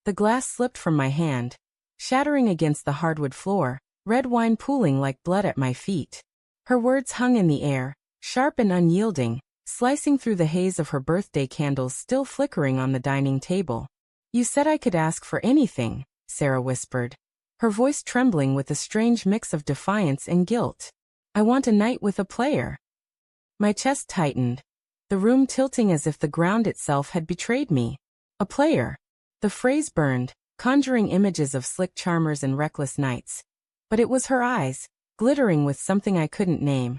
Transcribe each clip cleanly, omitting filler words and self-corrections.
The glass slipped from my hand, shattering against the hardwood floor, red wine pooling like blood at my feet. Her words hung in the air, sharp and unyielding, slicing through the haze of her birthday candles still flickering on the dining table. "You said I could ask for anything," Sarah whispered, her voice trembling with a strange mix of defiance and guilt. "I want a night with a player." My chest tightened, the room tilting as if the ground itself had betrayed me. A player. The phrase burned, conjuring images of slick charmers and reckless nights. But it was her eyes, glittering with something I couldn't name,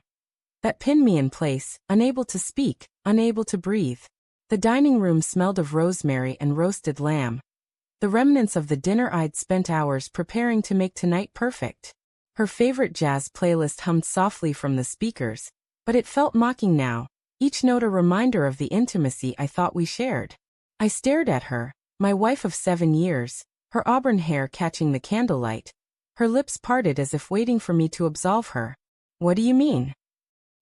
that pinned me in place, unable to speak, unable to breathe. The dining room smelled of rosemary and roasted lamb, the remnants of the dinner I'd spent hours preparing to make tonight perfect. Her favorite jazz playlist hummed softly from the speakers, but it felt mocking now, each note a reminder of the intimacy I thought we shared. I stared at her, my wife of 7 years, her auburn hair catching the candlelight, her lips parted as if waiting for me to absolve her. "What do you mean?"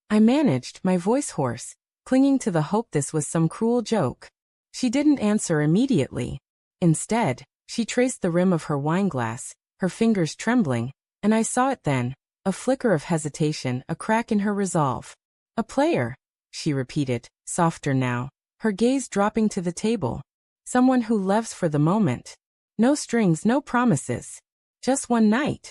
I managed, my voice hoarse, clinging to the hope this was some cruel joke. She didn't answer immediately. Instead, she traced the rim of her wineglass, her fingers trembling, and I saw it then, a flicker of hesitation, a crack in her resolve. "A player," she repeated, softer now, her gaze dropping to the table. "Someone who lives for the moment. No strings, no promises. Just one night."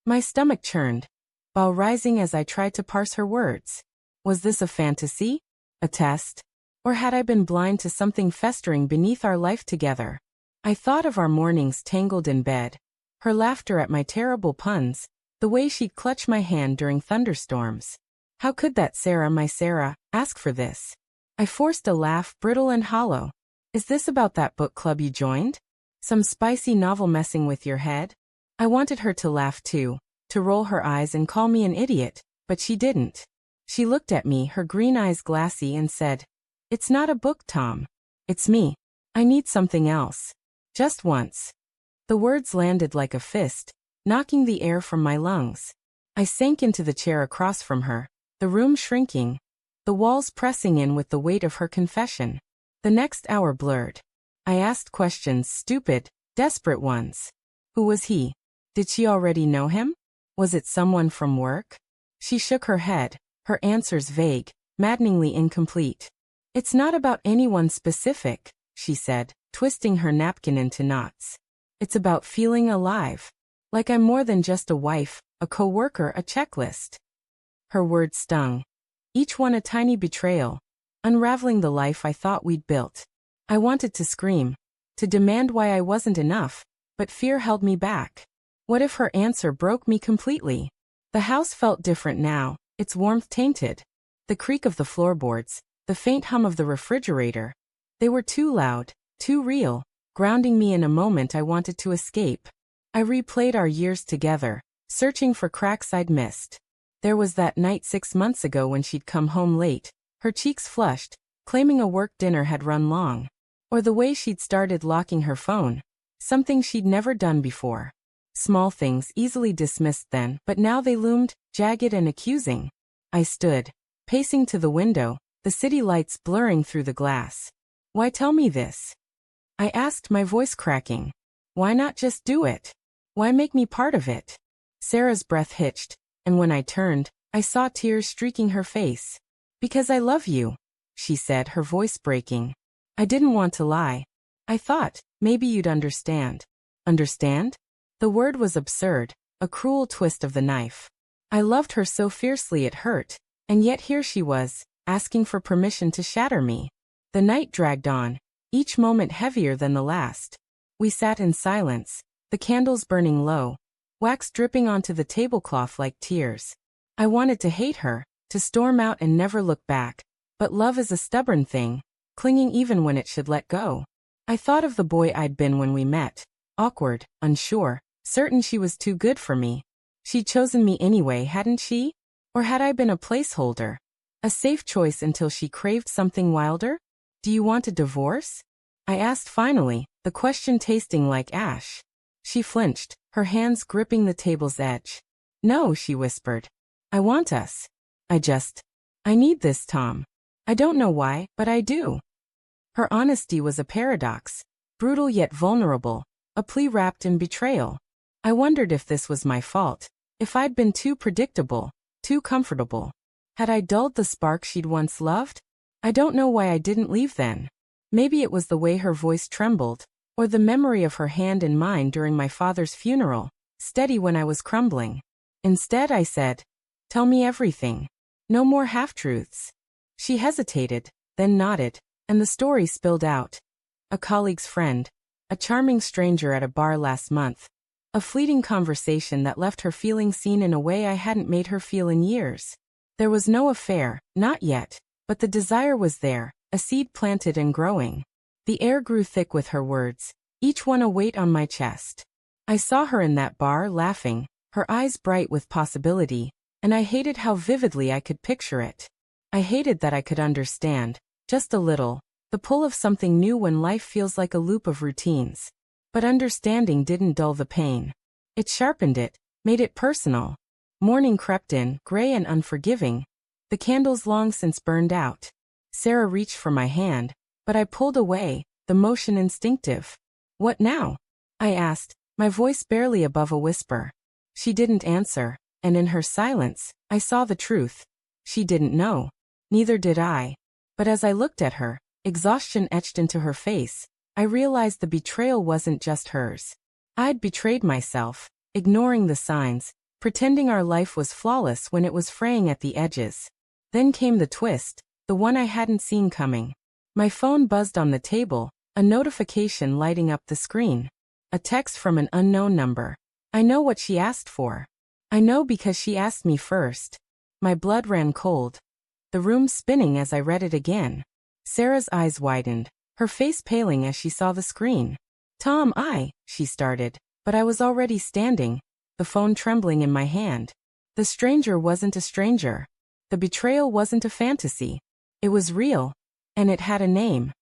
My stomach churned, while rising as I tried to parse her words. Was this a fantasy? A test? Or had I been blind to something festering beneath our life together? I thought of our mornings tangled in bed, her laughter at my terrible puns, the way she'd clutch my hand during thunderstorms. How could that Sarah, my Sarah, ask for this? I forced a laugh, brittle and hollow. "Is this about that book club you joined? Some spicy novel messing with your head?" I wanted her to laugh too, to roll her eyes and call me an idiot, but she didn't. She looked at me, her green eyes glassy, and said, "It's not a book, Tom. It's me. I need something else. Just once." The words landed like a fist, knocking the air from my lungs. I sank into the chair across from her, the room shrinking, the walls pressing in with the weight of her confession. The next hour blurred. I asked questions, stupid, desperate ones. Who was he? Did she already know him? Was it someone from work? She shook her head, her answers vague, maddeningly incomplete. "It's not about anyone specific," she said, twisting her napkin into knots. "It's about feeling alive. Like I'm more than just a wife, a co-worker, a checklist." Her words stung, each one a tiny betrayal, unraveling the life I thought we'd built. I wanted to scream, to demand why I wasn't enough, but fear held me back. What if her answer broke me completely? The house felt different now, its warmth tainted. The creak of the floorboards, the faint hum of the refrigerator. They were too loud, too real, grounding me in a moment I wanted to escape. I replayed our years together, searching for cracks I'd missed. There was that night 6 months ago when she'd come home late, her cheeks flushed, claiming a work dinner had run long. Or the way she'd started locking her phone, something she'd never done before. Small things easily dismissed then, but now they loomed, jagged and accusing. I stood, pacing to the window, the city lights blurring through the glass. "Why tell me this?" I asked, my voice cracking. "Why not just do it? Why make me part of it?" Sarah's breath hitched, and when I turned, I saw tears streaking her face. "Because I love you," she said, her voice breaking. I didn't want to lie. I thought, maybe you'd understand. Understand? The word was absurd, a cruel twist of the knife. I loved her so fiercely it hurt, and yet here she was, asking for permission to shatter me. The night dragged on, each moment heavier than the last. We sat in silence, the candles burning low, wax dripping onto the tablecloth like tears. I wanted to hate her, to storm out and never look back, but love is a stubborn thing, clinging even when it should let go. I thought of the boy I'd been when we met, awkward, unsure, certain she was too good for me. She'd chosen me anyway, hadn't she? Or had I been a placeholder? A safe choice until she craved something wilder? "Do you want a divorce?" I asked finally, the question tasting like ash. She flinched, her hands gripping the table's edge. "No," she whispered. "I want us. I need this, Tom. I don't know why, but I do." Her honesty was a paradox, brutal yet vulnerable, A plea wrapped in betrayal. I wondered if this was my fault. If I'd been too predictable, too comfortable. Had I dulled the spark she'd once loved? I don't know why I didn't leave then. Maybe it was the way her voice trembled, or the memory of her hand in mine during my father's funeral, steady when I was crumbling. Instead I said, "Tell me everything. No more half-truths." She hesitated, then nodded, and the story spilled out. A colleague's friend. A charming stranger at a bar last month. A fleeting conversation that left her feeling seen in a way I hadn't made her feel in years. There was no affair, not yet, but the desire was there, a seed planted and growing. The air grew thick with her words, each one a weight on my chest. I saw her in that bar laughing, her eyes bright with possibility, and I hated how vividly I could picture it. I hated that I could understand, just a little, the pull of something new when life feels like a loop of routines. But understanding didn't dull the pain. It sharpened it, made it personal. Morning crept in, gray and unforgiving. The candles long since burned out. Sarah reached for my hand, but I pulled away, the motion instinctive. "What now?" I asked, my voice barely above a whisper. She didn't answer, and in her silence, I saw the truth. She didn't know. Neither did I. But as I looked at her, exhaustion etched into her face, I realized the betrayal wasn't just hers. I'd betrayed myself, ignoring the signs, pretending our life was flawless when it was fraying at the edges. Then came the twist, the one I hadn't seen coming. My phone buzzed on the table, a notification lighting up the screen. A text from an unknown number. I know what she asked for. I know because she asked me first. My blood ran cold. The room spinning as I read it again. Sarah's eyes widened, her face paling as she saw the screen. "Tom, she started, but I was already standing, the phone trembling in my hand. The stranger wasn't a stranger. The betrayal wasn't a fantasy. It was real. And it had a name.